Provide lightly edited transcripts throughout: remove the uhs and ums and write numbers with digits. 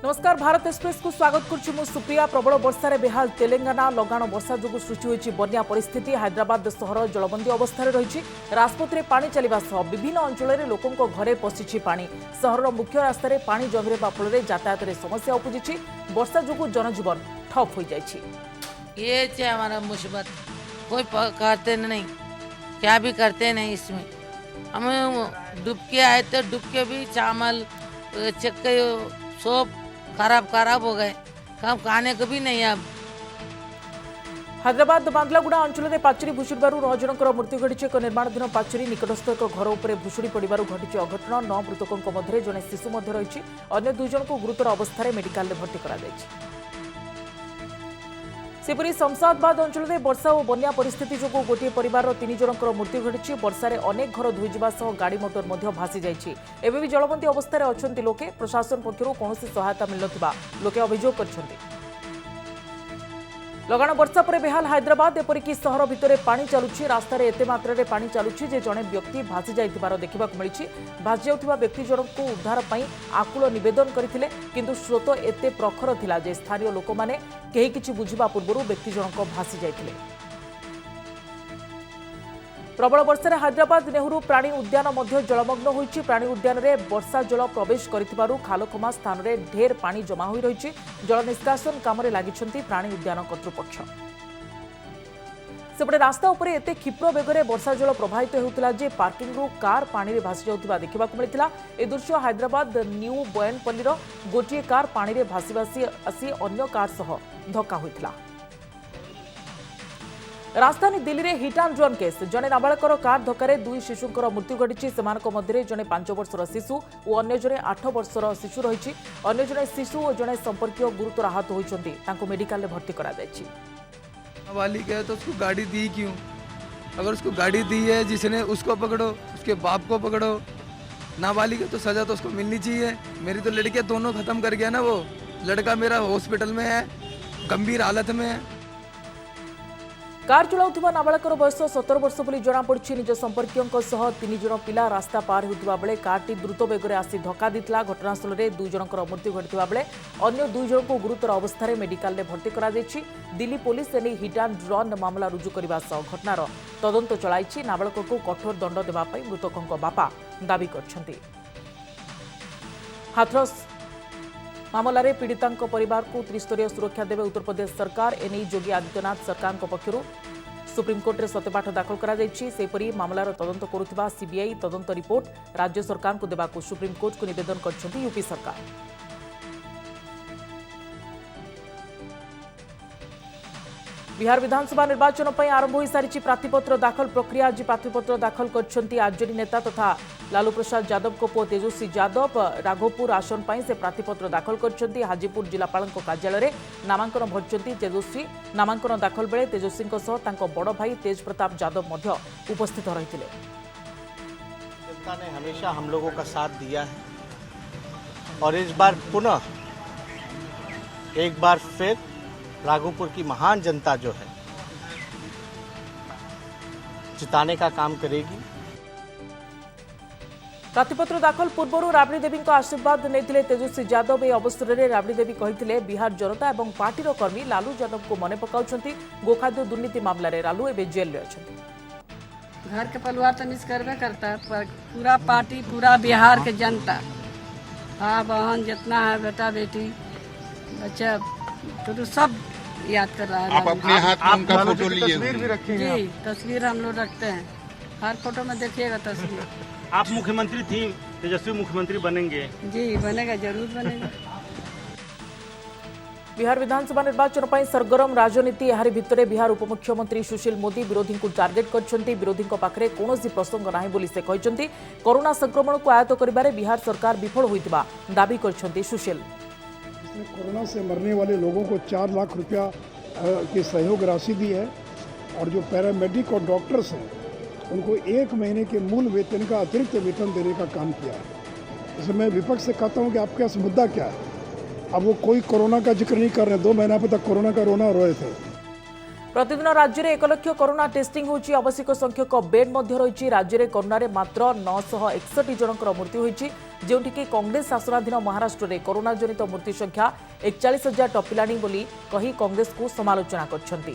नमस्कार भारत एक्सप्रेस को स्वागत करुछु मु सुप्रिया। प्रबल वर्षा बेहाल तेलंगाना लगाण वर्षा जो सृष्टि होइछि बन्या परिस्थिति। हैदराबाद सहर जलबंदी अवस्था रही राजपथ पानी चलने सह विभिन्न अंचल में लोकों घरे पशिछि पानी। सहर मुख्य रास्तार पानी जमिवा फल यातायात समस्या उपजी। वर्षा जो जनजीवन ठप हो जाइछि। ये हमारा मुसीबत कोई करते नहीं, क्या भी करते नहीं। इसमें हम डूब के आए थे, डूब के भी चावल चक्के सब खराब हो गए, कब खाने को भी नहीं। अब हैदराबाद बांदलागुड़ा अंचल में पाचेरी भुशुड़बार 9 जनकर मृत्यु घटी। एक निर्माणाधीन पाचेरी निकटस्थ एक घर उपर भुशुड़ी पड़ार घटी अघटन। 9 मृतकों मध्य जड़े शिशु रही। अन्य 2 जन को गुरुतर अवस्था मेडिकल में भर्ती कर सेपरी शमशाबाद अंचल में वर्षा और बन्या परिस्थिति जो गोटे परिवार 3 जनकर मृत्यु घटी। वर्षार अनेक घर धोईजा सह गाड़ी मोटर भासी जाइछि। एबे भी जलबंदी अवस्था अच्छे लोके। प्रशासन पक्षर कौन सहायता मिल ना लोके अभियोग कर। लगाण वर्षा पर बेहाल हैदराबाद। एपरिक सहर भितर पानी चलुछि। रास्तार एते मात्रा पानी चलुछि जे जड़े व्यक्ति भासी जाइथिबार देखिबाक मिलिछि। भासी जाउथिबा व्यक्ति जनक को उद्धार पई आकुल निवेदन करथिले, किंतु स्रोत एते प्रखर थिला जे स्थानीय लोक माने केही किछि बुझिबा पूर्वरु व्यक्ति जनक भासी जाइथिले। प्रबल वर्षा हैदराबाद नेहरू प्राणी उद्यान मध्य जलमग्न होइछि। प्राणी उद्यान में वर्षा जल प्रवेश करिथिबारु खालखमा स्थान में ढेर पानी जमा होई रहिछि। जल निष्कासन काम लागिछन्ति प्राणी उद्यान कर्तृपक्ष। सेपटे रास्ता उपर एते क्षिप्र बेगरे वर्षा जल प्रवाहित होउतिला जे पार्किंग रु कार पानी में भासी जाउथिबा देखिबाक मिलिथिला। ए दृश्य हैदराबाद न्यू बोयनपल्लीर गोटिए कार पानी में भासी भासी आसी अन्य कार सह धक्का होइथिला। राजधानी दिल्ली में हिट एंड रन केस। जड़े नाबालकर कार धक्के 2 शिशुंकर मृत्यु घटी। मध्य जड़े 5 वर्षर शिशु और अन्य जड़े 8 वर्षर शिशु रही। अन्य जड़े शिशु और जड़े संपर्क गुरुतर आहत होती मेडिकल में भर्ती करा जायछि। नाबालिग है तो उसको गाड़ी दी क्यों? अगर उसको गाड़ी दी है जिसने, उसको पकड़ो, उसके बाप को पकड़ो। नाबालिग है तो सजा तो उसको मिलनी चाहिए। मेरी तो लड़कियां दोनों खत्म कर गया ना। वो लड़का मेरा हॉस्पिटल में है, गंभीर हालत में है। कार चलाउथिबा नाबालकर बयस 17 वर्ष बोली जଣାपड़ी। निज संपर्कियों सह 3 जन पिला रास्ता पार होता बेले कारटी द्रुत बेगर आसी धक्का देता। घटनास्थल में 2 जनकर मृत्यु घटता बेले अन्य 2 जन को गुरुतर अवस्था मेडिकल में भर्ती करा जायछि। दिल्ली पुलिस एने हिट एंड रन मामला रुजु करने सह घटनार तदंत चलाई। नाबालक को कठोर दंड देवाई मृतकों बापा दाबी करछन्ति। हाथरस मामला रे पीड़िता परिवार को त्रिस्तरीय सुरक्षा देवे उत्तर प्रदेश सरकार। एने योगी आदित्यनाथ सरकार पक्षर सुप्रीमकोर्ट में सत्यपाठ दाखल कर मामलार तदंत करुवा सीबीआई तदंत रिपोर्ट राज्य सरकार को देवाकू सुप्रीमकोर्ट को निवेदन कर यूपी सरकार। बिहार विधानसभा निर्वाचन पर आरंभ हो सारी प्रार्थीपत्र दाखल प्रक्रिया। आज प्रार्थीपत्र दाखल कर आरजेडी नेता तथा लालू प्रसाद यादव को पुओ तेजस्वी यादव राघोपुर आसन पर से प्रार्थीपत्र दाखल कर हाजीपुर जिलापाल कार्यालय नामांकन भरचंती तेजस्वी। नामांकन दाखल बेले तेजस्वी बड़ भाई तेज प्रताप यादव उपस्थित रही। जनता ने हमेशा हम लोगों का साथ दिया है और इस बार पुनः एक बार फिर राघोपुर की महान जनता जो है जिताने का काम करेगी। प्रार्थीपत्र दाखल पूर्व राबड़ी देवी आशीर्वाद नहीं तेजस्वी यादव। यह अवसर में राबड़ी देवी कहते बिहार जनता और पार्टी कर्मी लालू यादव को मन पकाउछंती। गोखाद्य दुर्नीति मामला रे लालू एवं जेल में अच्छा। घर के परिवार तो मिस करबे करता है, पर पूरा पार्टी, पूरा बिहार के जनता, हाँ बहन जितना है, बेटा बेटी बच्चा तो सब याद कर रहा है। आप अपने हाथ में उनका फोटो लीजिए। तस्वीर भी रखेंगे? जी, तस्वीर हम लोग रखते हैं। हर फोटो में देखिएगा तस्वीर। आप मुख्यमंत्री थी, तेजस्वी मुख्यमंत्री बनेंगे? जी बनेगा, जरूर बनेगा। बिहार विधानसभा निर्वाचन पर सरगरम राजनीति। यार भितर बिहार उपमुख्यमंत्री सुशील मोदी विरोधी को टार्गेट करछन्ती। विरोधी पाखरे कौनसी प्रसंग नाही बोली से कहछन्ती। कोरोना संक्रमण को आयत्त करिबारे बिहार सरकार विफल होइतिबा दाबी करछन्ती सुशील। कोरोना से मरने वाले लोगों को 4 लाख रुपया की सहयोग राशि दी है और जो पैरामेडिक और डॉक्टर्स हैं उनको 1 महीने के मूल वेतन का अतिरिक्त वेतन देने का काम किया है। इसमें मैं विपक्ष से कहता हूं कि आपके पास मुद्दा क्या है? अब वो कोई कोरोना का जिक्र नहीं कर रहे। 2 महीना तक कोरोना का रोना रोए थे। प्रतिदिन राज्य में 1 लाख कोरोना टेस्टिंग होची। आवश्यक संख्यक बेड मध्य रही। राज्य में कोरोना मात्र 961 जनकर मृत्यु होती, जोठिकी कांग्रेस शासनाधीन महाराष्ट्र में कोरोना जनित मृत्यु संख्या 41,000 टपिलाणी बोली कही कांग्रेस को समालोचना करछंती।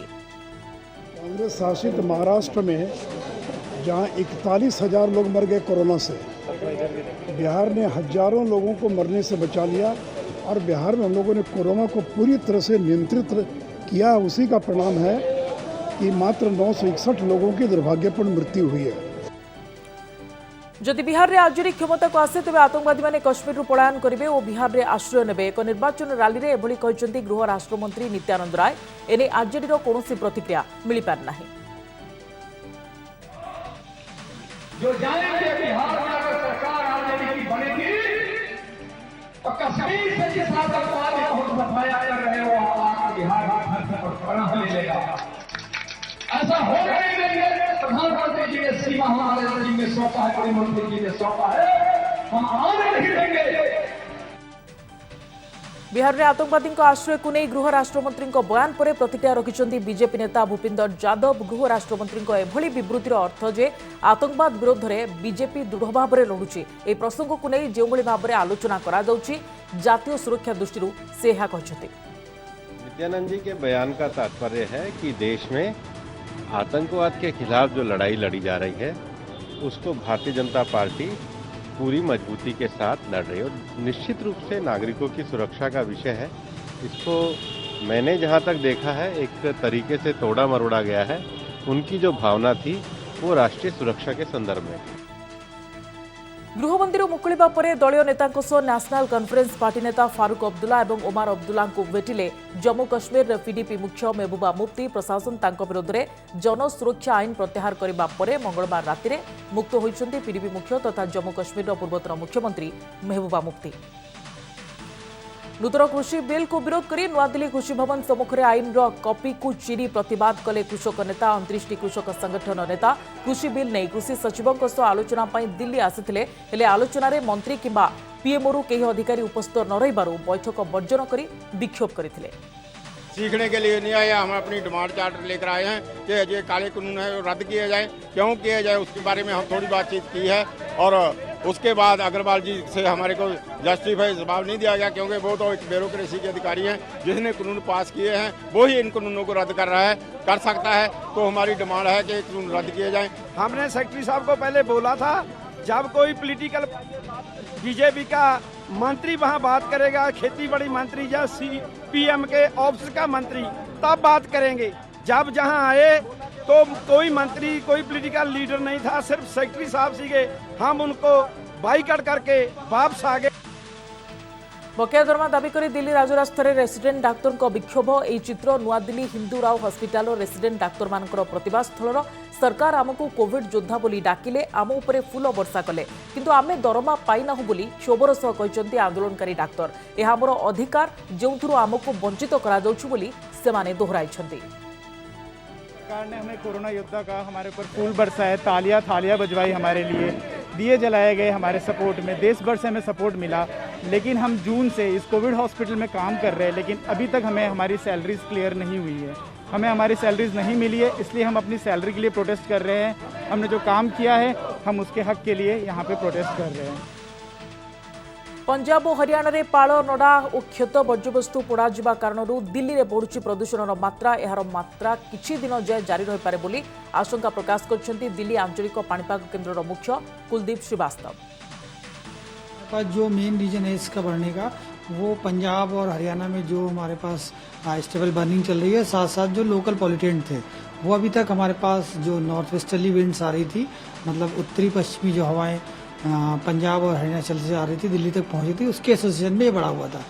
कांग्रेस शासित महाराष्ट्र में जहां 41,000 लोग मर गए कोरोना से, बिहार ने हजारों लोगों को मरने से बचा लिया और बिहार में हम लोगों ने कोरोना को पूरी तरह से नियंत्रित किया। उसी का परिणाम है कि मात्र 961 लोगों की दुर्भाग्यपूर्ण मृत्यु हुई है। जदि बिहार में आरजेडी क्षमता को आसे तेज आतंकवादी मैंने कश्मीर पलायन करेंगे और बिहार में आश्रय नेबे। एक निर्वाचन रैली में एभली कहते गृह राष्ट्रमंत्री नित्यानंद राय। एने आरजेडी कौन प्रतिक्रिया मिल पार ना। जो जानेंगे बिहार में अगर सरकार आरजेडी की बनेगी तो कश्मीर से जिस आतंकवादी को सफाया कर रहे हो आप बिहार का घर से पनाह ले लेगा। ऐसा हो नहीं देंगे। प्रधानमंत्री जी ने सीमा हमारे जी ने सौंपा है, गृहमंत्री जी ने सौंपा है, हम आने नहीं देंगे। बिहार में आतंकवादी आश्रय को नहीं गृह राष्ट्रमंत्री बयान पर प्रतिक्रिया रखिंट बीजेपी नेता भूपिंदर यादव। गृह राष्ट्रमंत्री एभली विवृत्तिर अर्थ जे आतंकवाद विरोध में बीजेपी दृढ़ भाव में लड़ुची। ए प्रसंग को नहीं जो भाव में आलोचना करा जातीय सुरक्षा दृष्टि से कहते। नित्यानंद जी के बयान का तात्पर्य है कि देश में आतंकवाद के खिलाफ जो लड़ाई लड़ी जा रही है उसको भारतीय जनता पार्टी पूरी मजबूती के साथ लड़ रही है और निश्चित रूप से नागरिकों की सुरक्षा का विषय है। इसको मैंने जहां तक देखा है एक तरीके से तोड़ा मरोड़ा गया है। उनकी जो भावना थी वो राष्ट्रीय सुरक्षा के संदर्भ में। गृहमंदिर मुकुलिबा परे दलीय नेता नेशनल कॉन्फ्रेंस पार्टी नेता फारूक अब्दुल्ला और ओमार अब्दुल्ला को भेटिले जम्मू कश्मीर पीडीपी मुख्य महबूबा मुफ्ती। प्रशासन तांको विरोध में जन सुरक्षा आईन प्रत्याहार करने पर मंगलवार राति में मुक्त होइछन्ति पीडीपी मुख्य तथा जम्मू कश्मीर पूर्वतन मुख्यमंत्री महबूबा मुफ्ती। नूतन कृषि बिल को विरोध कर नूआदिल्ली कृषि भवन सम्मुखें आईन कॉपी को चिरी प्रतिवाद कले कृषक नेता। 29 कृषक संगठन नेता कृषि बिल नहीं कृषि सचिवों आलोचना दिल्ली आसिथिले हेले आलोचना रे मंत्री किंबा पीएमओ कई अधिकारी उपस्थित न रहिबारु बैठक वर्जन कर विक्षोभ करथिले। सीखने के लिए नहीं आए, हम अपनी डिमांड चार्टर लेकर आए हैं कि ये काले कानून है रद्द किए जाए। क्यों किए जाए उसके बारे में हम थोड़ी बातचीत की है और उसके बाद अग्रवाल जी से हमारे को जस्टिफाई जवाब नहीं दिया गया, क्योंकि वो तो एक ब्यूरोक्रेसी के अधिकारी हैं जिसने कानून पास किए हैं, वो ही इन कानूनों को रद्द कर रहा है, कर सकता है। तो हमारी डिमांड है कि कानून रद्द किए जाएं। हमने सेक्रेटरी साहब को पहले बोला था जब कोई पॉलिटिकल बीजेपी का मंत्री वहाँ बात करेगा, खेती बड़ी मंत्री या पीएम के ऑफिस का मंत्री, तब बात करेंगे। जब जहाँ आए तो कोई मंत्री कोई पॉलिटिकल लीडर नहीं था, सिर्फ सेक्रेटरी साहब सीगे। हम उनको बाइकआउट करके वापस आ गए। बकेया दरमा दाबी कर दिल्ली राजरास्तार रेसिडेंट डाक्तर विक्षोभ। यह चित्र Nua Delhi Hindu Rao hospital resident doctor मान प्रतिवाद स्थल। सरकार आमको कोविड योद्धा बोली डाकिले, आम उपरे फूल वर्षा कले, किंतु आमे दरमा पाइनाहु बोली क्षोभर सह कहते आंदोलनकारी डाक्तर। यह आमर अधिकार जो आमको वंचित करा जाउछु बोली सेमाने दोहराइछन्ति। सरकार ने हमें कोरोना योद्धा का हमारे ऊपर फूल बरसाए, तालियां थालियां बजवाई हमारे लिए, दिए जलाए गए हमारे सपोर्ट में, देश भर से हमें सपोर्ट मिला। लेकिन हम जून से इस कोविड हॉस्पिटल में काम कर रहे हैं, लेकिन अभी तक हमें हमारी सैलरीज क्लियर नहीं हुई है। हमें हमारी सैलरीज नहीं मिली है, इसलिए हम अपनी सैलरी के लिए प्रोटेस्ट कर रहे हैं। हमने जो काम किया है हम उसके हक के लिए यहाँ पे प्रोटेस्ट कर रहे हैं। पंजाब और हरियाणा रे पाळ नडा और क्षत वर्ज्यवस्तु पोड़ा जिबा कारणरू दिल्ली रे बढ़ुची प्रदूषण मात्रा। एहार मात्रा किछि दिन जाय जारी रहि पारे बोली आशंका प्रकाश करछन्ती दिल्ली आंचलिक पाणीपाग केन्द्र मुख्य कुलदीप श्रीवास्तव। का जो मेन रीजन है इसका बढ़ने का, वो पंजाब और हरियाणा में जो हमारे पास स्टेबल बर्निंग चल रही है, साथ साथ जो लोकल पॉल्यूटेंट थे वो अभी तक हमारे पास जो नॉर्थ वेस्टर्ली विंड्स आ रही थी, मतलब उत्तरी पश्चिमी जो हवाएं पंजाब और हरियाणा से आ रही थी, दिल्ली तक पहुंची थी, उसके एसोसिएशन में ये बढ़ा हुआ था।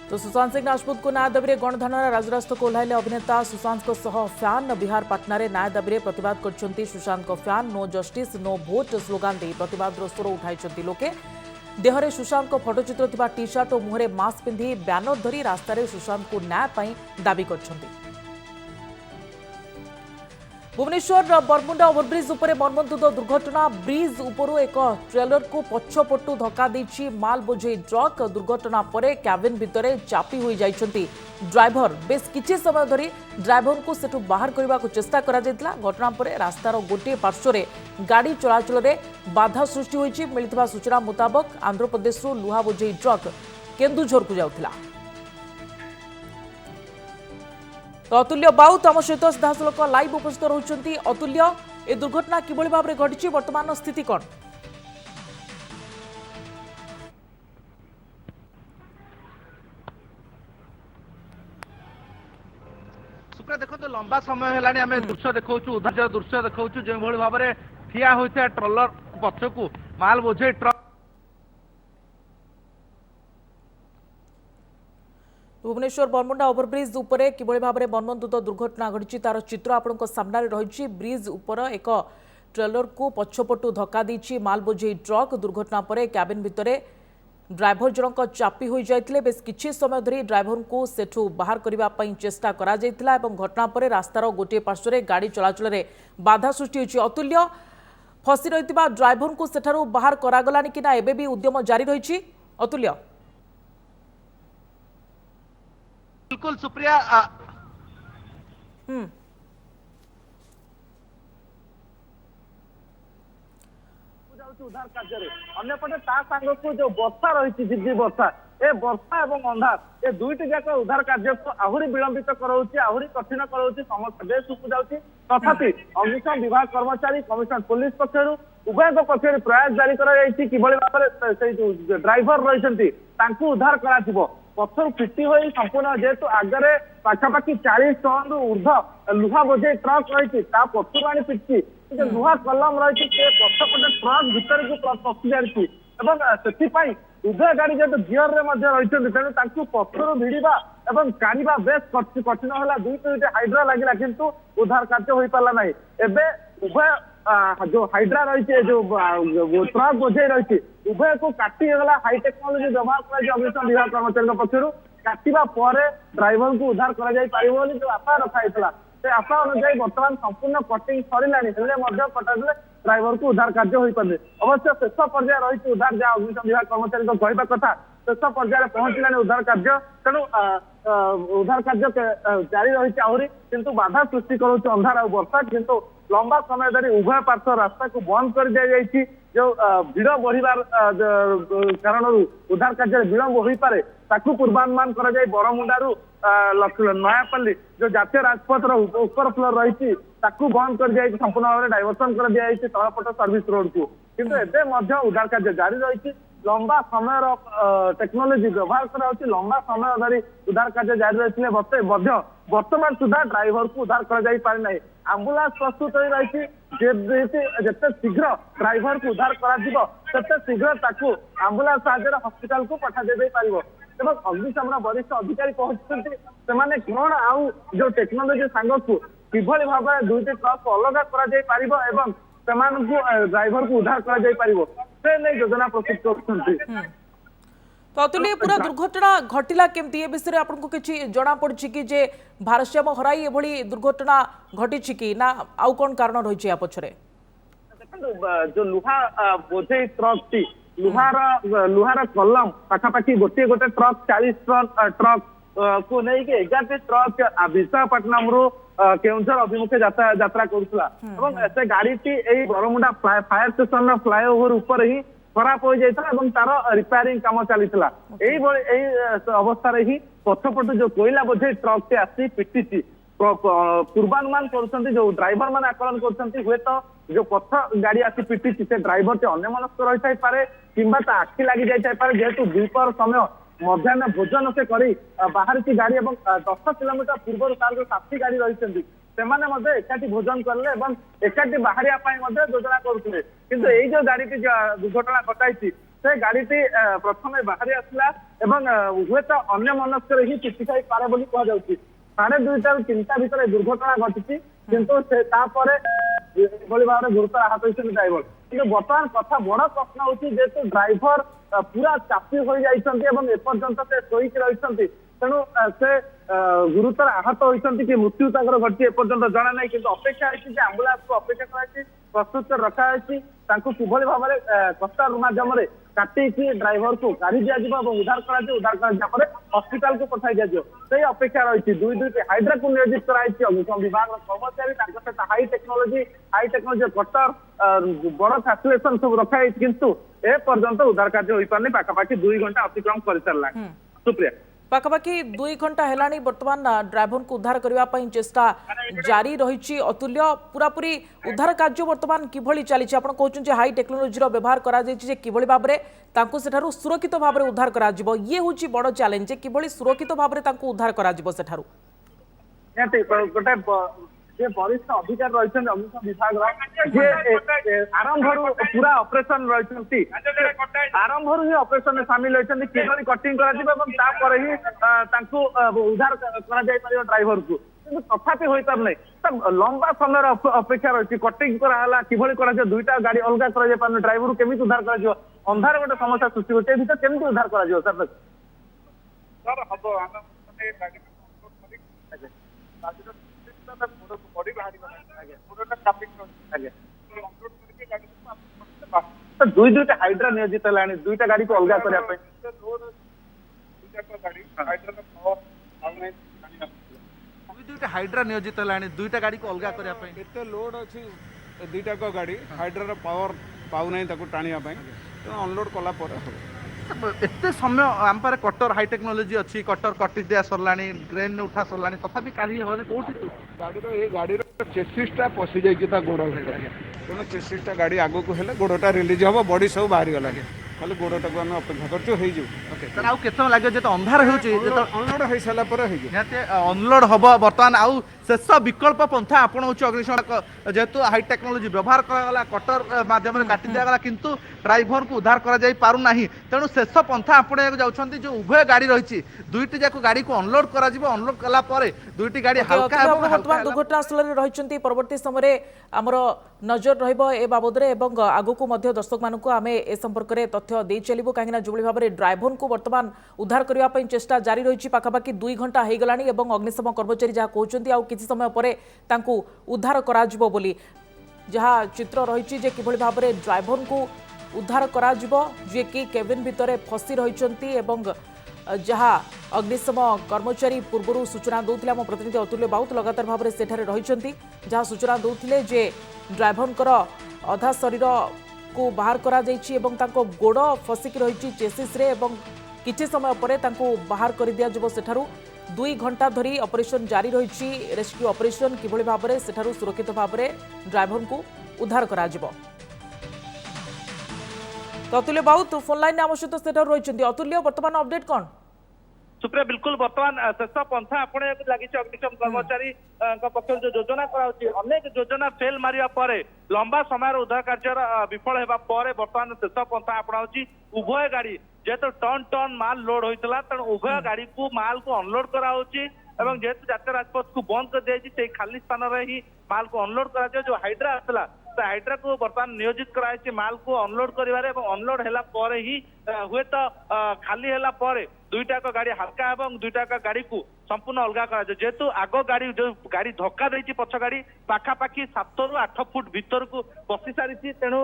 तो सुशांत सिंह राजपूत को न्याय दाबी गणधारणा राजरास्ता को ओह्लाइले अभिनेता। सुशांत फैन बिहार पाटना रे न्याय दाबी प्रतिवाद करछन्ती Sushant fan. No justice no vote slogan दे प्रतिवाद स्वर उठाइछन्ती लोके। देहरे सुशांत फोटोचित्र थिबा टी शर्ट और मुहरे मास्क पिंधि बैनर धरी रास्तार सुशांत को न्याय पाई दाबी करछन्ती। भुवनेश्वर बरमुंडा ओवरब्रिज उपरे मर्मन्तुद दुर्घटना। ब्रिज उपरू एक ट्रेलर को पछपटू धक्का देछि माल बोझेई ट्रक। दुर्घटना परे क्याबिन भितरे चापी होई जाइछन्ति ड्राइवर। बेस किछि समय धरी ड्राइवर को सेठु बाहर करबा को चेष्टा करा जायतिला। घटना परे रास्तार गोटे पार्श्व रे गाड़ी चलाचल रे बाधा सृष्टि होइछि। मिलितबा सूचना मुताबक आंध्र प्रदेश रु लुहा बोझेई ट्रक केन्दुझर को जाउतिला। तो अतुल्य बाउत आम सहित सीधासलख लाइव उपस्थित रहउछन्ति। अतुल्य, ए दुर्घटना किभଳି भाबरे घटिछि, वर्तमान स्थिति कोन? सुप्रिया देखो तो लंबा समय हेलानी आमे दृश्य देखौछु, उद्धार दृश्य देखौछु जे भଳି भाबरे ठिया होइছে ट्रॉलर पछकू माल बोझे ट्रक। भुवनेश्वर बरमुंडा ओवरब्रिज उपरे किभଳି भाबरे मर्मन्तुद दुर्घटना घटिछि तार चित्र आपनक सामने रहिछि। ब्रिज उपर एक ट्रेलर को पछपटू धक्का देछि माल बोझेई ट्रक। दुर्घटना परे क्याबिन भितरे ड्राइवर जनक चापी होई जायतिले। बेस किछि समय धरी ड्राइवर को सेठु बाहर करिबा पई चेष्टा करा जायतिला एवं घटना परे रास्तार गोटे पार्श्व रे गाड़ी चलाचल रे बाधा सृष्टि होइछि। अतुल्य, फसी रहितिबा ड्राइवर को सेठारु बाहर करागलानि कि ना एबे भी उद्यम जारी रहिछि? अतुल्य बिल्कुल सुप्रिया उद्धार कार्य अन्यपटे ता सांग को जो वर्षा रही झिझि वर्षा ए वर्षा एवं अंधार ए दुईटी जाक उद्धार कार्य को आहरी विलंबित कराउछि, आहरी कठिन कराउछि। समस्त देश सुकु जाउछि। तथापि अग्निशम विभाग कर्मचारी, कमिशनर पुलिस पक्षरु उभय पक्षर प्रयास जारी करा जायछि किभଳି भाबरे से ड्राइवर रहिसंती तांकु उद्धार कराथिबो। पथर पिटी होई संपूर्ण जेतु आगरे पाखापाखि 40 टन ऊर्ध्व लुहा बोझे ट्रक रही पथर आनी पिटी लुहा कलम रही पछपटे ट्रक भीतर को पशि जाती से उभय गाड़ी जेतु गियर रे रही तेणु पथर भिड़ा और काढ़ा बेस कठिन है। दुईट हाइड्रा लगे किंतु उद्धार कार्य हो पारा ना। एबे उभय जो हाइड्रा रही जो ट्रक बोझे रही उभय को काटिगला हाई टेक्नोलोजी व्यवहार कर अग्निशम विभाग कर्मचारी पक्षर काटिबा परे ड्राइवर को उद्धार करा जाय पारिबो जो आशा रखाइतला से आशा अनुसार वर्तमान संपूर्ण कटिंग सरिलानी कटाइले ड्राइवर को उद्धार कार्य हो पारे। अवश्य शेष पर्याय रही उद्धार जहाँ अग्निशम विभाग कर्मचारी कहवा कथा शेष पर्याय पहुंचलानी उद्धार कार्य। तेणु उद्धार कार्य जारी रही आहरी किंतु बाधा सृष्टि करुच्च अंधार और वर्षा। किंतु लंबा समय धरी उभय पार्श्व रास्ता को बंद कर दिया जायछि। जो भीड़ बढ़िबार कारण उद्धार कार्य विलंब हो पारे ताकू पूर्वानुमान करा जाय। बरमुंडारू नयापल्ली जो जातीय राजपथ ऊपर फ्लोर रही ताकू बंद कर दिया संपूर्ण भाव में डाइवर्सन कर दिया तलपट सर्विस रोड को। किंतु एबे मध्य उद्धार कार्य जारी रही। लंबा समय टेक्नोलोजी व्यवहार करा लंबा समय धरी उद्धार कार्य जारी रही वर्तमान सुधा ड्राइवर को उद्धार कर जाई पारे नहीं। आंबुलांस प्रस्तुत हो रही जिते शीघ्र ड्राइवर को उद्धार करते शीघ्र ताकू आंबुलांस साहाय्य हॉस्पिटल को पठा दे पारिबो। अग्निशम वरिष्ठ अधिकारी पहुंचते कौन आउ जो टेक्नोलोजी सांग को किभଳି भाव दुईटी ट्रक को अलग कर ड्राइवर को उद्धार कर योजना प्रस्तुत कर। तो अतुल्य, पूरा दुर्घटना घटिला केमती ए विषय आपको किछि जना पड़छि कि जे भारसाम्य हराई एभली दुर्घटना घटिछि कि ना आउ कोन कारण रहिछि या पछरे? जो लुहा बोझे ट्रक थी लुहार कलम पाखापाखि गोटे ट्रक 40 टन ट्रक को नहीं कि 11 ट्रक विशाखापट्टनम रु केउंझर अभिमुखे यात्रा करुला से गाड़ी बरमुंडा फायर स्टेशन फ्लाईओवर ऊपर ही खराब हो जाता तार रिपेयरिंग काम चलता। अवस्था ही पछपटू जो कोयला बोझे ट्रक टी आसी पिटी पूर्वानुमान कर जो ड्राइवर मैंने आकलन कर हुए तो जो पथ गाड़ी आसी पिटी से ड्राइवर टी अन्यमनस्क रही पारे किंबा आखि लगी जाए जेहेतु द्विपहर समय मध्याह्न भोजन से करी बाहर की गाड़ी 10 किलोमीटर पूर्व तार जो साथी गाड़ी रही एकाठी भोजन कले एकाठी बाहर योजना करुले किंतु यही जो गाड़ी दुर्घटना घटाई से गाड़ी प्रथम बाहरी आसला हुए तो अन्य मनस्क ही पिटी खाई पारे बोली कहुच्छी। 2:30 ରୁ 3ଟା ଭିତରେ दुर्घटना घटी किंतु भाव में गुरुतर आहत होती ड्राइवर। कि बर्तमान कथा बड़ प्रश्न होती जेहेतु ड्राइवर पूरा चापी हो जाती एपर्यंत से शोक रही तेणु से गुरुतर आहत होती कि मृत्यु घटी एपर्यंत जना ना कि अपेक्षा है आंबुलांस को अपेक्षा कर प्रस्तुत कर रखा है किभली भाव में कष्टार माध्यम काटिकी ड्राइवर को काढ़ी दिया उद्धार कर हस्पिटाल को पठाई दिया अपेक्षा रही दुई दुईटी हाइड्रा को नियोजित कराई अग्निशम विभाग कर्मचारी सहित हाई टेक्नोलोजी कटर बड़ फैसिलेसन सब रखाई किंतु ए पर्यंत उद्धार कार्य हो पारनी पाखापाखि 2 घंटा अतिक्रम कर सारा सुप्रिया पाखापाखि 2 घंटा है बर्तमान ड्राइवर को उद्धार करने चेष्टा जारी रही अतुल्य पूरापूरी उद्धार कार्य बर्तमान किभली चली आप कहते हाई टेक्नोलोजी व्यवहार किभली भाव में सुरक्षित भाव में उद्धार करा ये हूँ बड़ चैलेंज किभली सुरक्षित भाव में उद्धार करा गोटे वरिष्ठ अधिकारी रही अग्निशम विभाग आरंभ पूरा ऑपरेशन रही आरंभ ही ऑपरेशन सामिल होती किभली कटिंग कर ही उद्धार कर ड्राइवर को तथापि हो पार नहीं लंबा समय अपेक्षा रही कटिंग कराला किभली दुईटा गाड़ी अलग कर ड्राइवर केमी उद्धार कर अंधार गोटे समस्या सृष्टि होती है केमी उद्धार कर दुई दुईटा हाइड्रा नियोजित है दुईटा गाड़ी को अलग करने दुईटा हाइड्रा नियोजित है दुईटा गाड़ी को अलग करने लोड अच्छी दुईटा को गाड़ी हाइड्रा पावर पाऊना टाणी अनलोड कला एत समय आम पारे कटर हाई टेक्नोलोजी अच्छी कटर कटी दिया सरला ट्रेन उठा सरला तथापि काढ़ी हम कौटी गाड़ी चेसिसटा पशि जाइए गोड़ तेणु चेसिसटा गाड़ी आगे को हेले गोड़टा रिलीज हम बॉडी सब बाहरी गला खाली गोड़टा को अपेक्षा कर लगे जो अंधार अनलोड हो सारा अनलोड हम बर्तमान आउ शेष विकल्प पंथा आपणाऊँ अग्निशम जेहेतु हाई टेक्नोलोजी व्यवहार कराला कटर माध्यम काटी दिगला किंतु ड्राइवर को उद्धार कर पारुना तेणु शेष पंथा आपणे जाऊँच जो उभय गाड़ी रही दुईटी जाक गाड़ी को अनलोड कर अनलोड कला दुईटी गाड़ी हल्का बर्तमान दुर्घटनास्थल में रही परवर्ती समय आमर नजर रही बाबद आगु को दर्शक मानक आम ए संपर्क में तथ्य दे चलू कहीं जो भाव में ड्राइवर को बर्तमान उद्धार करने चेष्टा जारी रही पाखापाखि 2 घंटा हो गला अग्निशम कर्मचारी जहाँ कहते आ किसी समय पर उद्धार करा जहाँ चित्र रही किभली भाव में ड्राइवर को उद्धार करा जे कि केबिन भितर फसी रही जहाँ अग्निशम कर्मचारी पूर्व सूचना दौले आम प्रतिनिधि अतुल्य बाउत लगातार भाव में सेठारे रही जहाँ सूचना दौले जे ड्राइवर अधा शरीर को बाहर करा गोड़ फसिक रही चेसिस रे किछि समय पर बाहर कर दिया सेठारु 2 घंटा धरी ऑपरेशन जारी रही रेस्क्यू ऑपरेशन किभली भाव में सेठारु सुरक्षित भाव में ड्राइवर को उद्धार करा अतुल्य बाउत फोन लाइन आम सहित सेठारु रही अतुल्य वर्तमान अपडेट कौन सुप्रिया बिल्कुल बर्तमान शेष पंथा आपणे लगी अग्निशम कर्मचारी पक्ष जो योजना अनेक योजना फेल मारिया पर लंबा समय उद्धार कार्य विफल होगा बर्तमान शेष पंथा अपनाऊँ उभय गाड़ी जेहेतु टन टन माल लोड होता तेणु उभय गाड़ी को माल को अनलोड कराऊँगी जेहेतु जातीय राजपथ को बंद कर दी खाली स्थान ही माल को अनलोड करा जो हाइड्रा आसला हाइड्रा को बर्तमान नियोजित कराई माल को अनलोड कर अनलोड है ही हुए तो खाली है दुईटा गाड़ी हल्का एवं दुईटा गाड़ी को संपूर्ण अलग करा जेहेतु आग गाड़ी जो गाड़ी धक्का देती पछ गाड़ी पाखापाखि 7 ରୁ 8 फुट भीतर को पशि सारी तेणु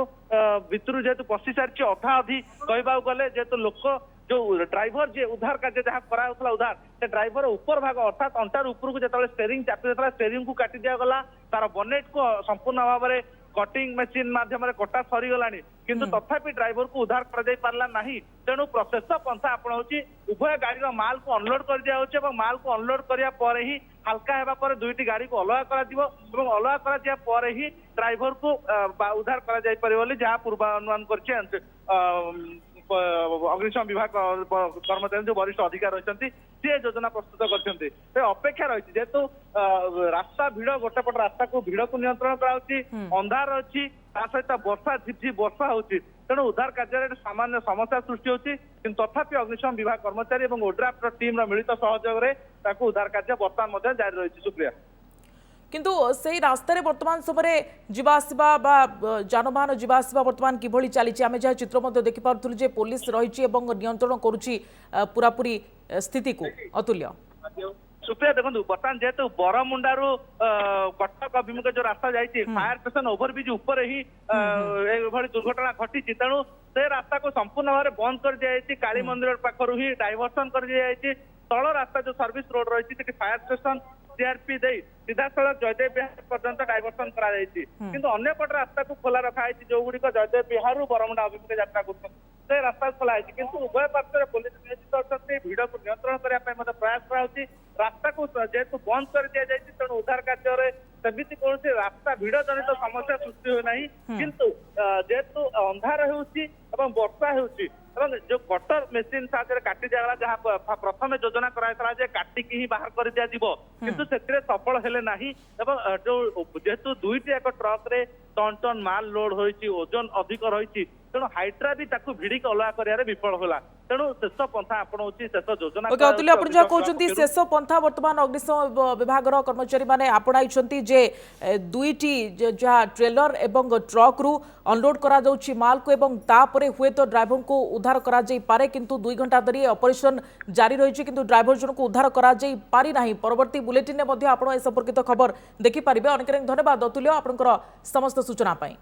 भितर जेहेतु पशि सारी अधा अधि कहवा गले जेहेतु लोक जो ड्राइवर जे उद्धार कार्य जहाँ करा उद्धार से ड्राइवर ऊपर भाग अर्थात अंटार ऊपर को जो स्टेरिंग चापी स्टेरिंग को काटी दिगला तार बनेट को संपूर्ण भाव में कटिंग मशीन माध्यम कटा सरीगला किंतु तथापि ड्राइवर को उद्धार कर पारला नहीं तेणु शेष पंथा अपनाऊँ उभय गाड़ी माल को अनलोड कर दिया माल को अनलोड करने ही हल्का होगा दुईटी गाड़ी को अलग कर अलग कर ही ड्राइवर को उद्धार कर जहाँ पूर्वानुमान कर अग्निशम विभाग कर्मचारी जो वरिष्ठ अधिकारी रही सी योजना प्रस्तुत कर अपेक्षा रही जेहेतु रास्ता भिड़ गोटे पट रास्ता को भिड़ को नियंत्रण कराऊँगी अंधार अच्छी सहित वर्षा झिपझिप वर्षा होती तेणु उद्धार कार्य सामान्य समस्या सृष्टि होती किंतु तथापि अग्निशम विभाग कर्मचारी और ओड्राफ्ट टीम मिलित सहयोग उद्धार कार्य बर्तमान जारी रही सुप्रिया किंतु से रास्ता वर्तमान समय जीवासवा जानवाहन जीवासवा वर्तमान किभली चली आम जहाँ चित्र देखी पार्थुलु पुलिस रही नियंत्रण करुच्ची पूरापूरी स्थिति को अतुल्य सुप्रिया देखो बर्तमान जेहेतु बरमुंडारू कटक अभिमुखे जो रास्ता जाइए फायर स्टेशन ओभरब्रिज ऊपर ही दुर्घटना घटी तेणु से रास्ता को संपूर्ण भाव में बंद कर दिया काली मंदिर पाखर ही डाइवर्सन कर दिया तल रास्ता जो सर्विस रोड रही फायर स्टेशन सीआरपी दे सीधा सड़क जयदेव विहार पर्यंत डाइवर्सन किंतु अन्य पट रास्ता को खोला रखा जो गुड़िक जयदेव विहार बरमुंडा अभिमुखे यात्रा कर रास्ता खोला किंतु उभय पार्श्व पुलिस नियोजित अच्छा भिड़ को नियंत्रण करने प्रयास कर रास्ता को जेहेतु बंद कर दि जाए तेणु उद्धार कार्य सेमती कौन रास्ता भिड़ जनित समस्या सृष्टि हुए ना किंतु जेहेतु अंधार वर्षा होती जो कटर मेसीन साहाय्य काटी दिगला जहाँ प्रथम योजना कराइला जे काटिकी ही बाहर कर दिया जिवो किंतु से सफल हेले नाही एवं जो जेहेतु दुईटी एक ट्रक रे टन टन माल लोड होईची ओजन अधिक रही तेणु हाइड्रा भी ताकू भिड़िक अलगा कर विफल होला तेणु शेष पंथा आपण होची शेष योजना ओके अतुल्य आपण जो कहउछंती शेष पंथा वर्तमान अग्निशम विभाग रो कर्मचारी माने आपणाइछंती जे दुईटी जहा ट्रेलर एवं ट्रक रु अनलोड करा जाउची माल को एवं तापरे हुए तो ड्राइवर को उद्धार करा जाई पारे किंतु 2 घंटा धरी ऑपरेशन जारी रही किंतु ड्राइवर जन को उद्धार करा जाई पारी नाही परवर्ती बुलेटिन ने मध्ये आपण ए संपर्कित खबर देखि पारिबे अनेक धन्यवाद अतुल्य आपनकर समस्त सूचना पाई।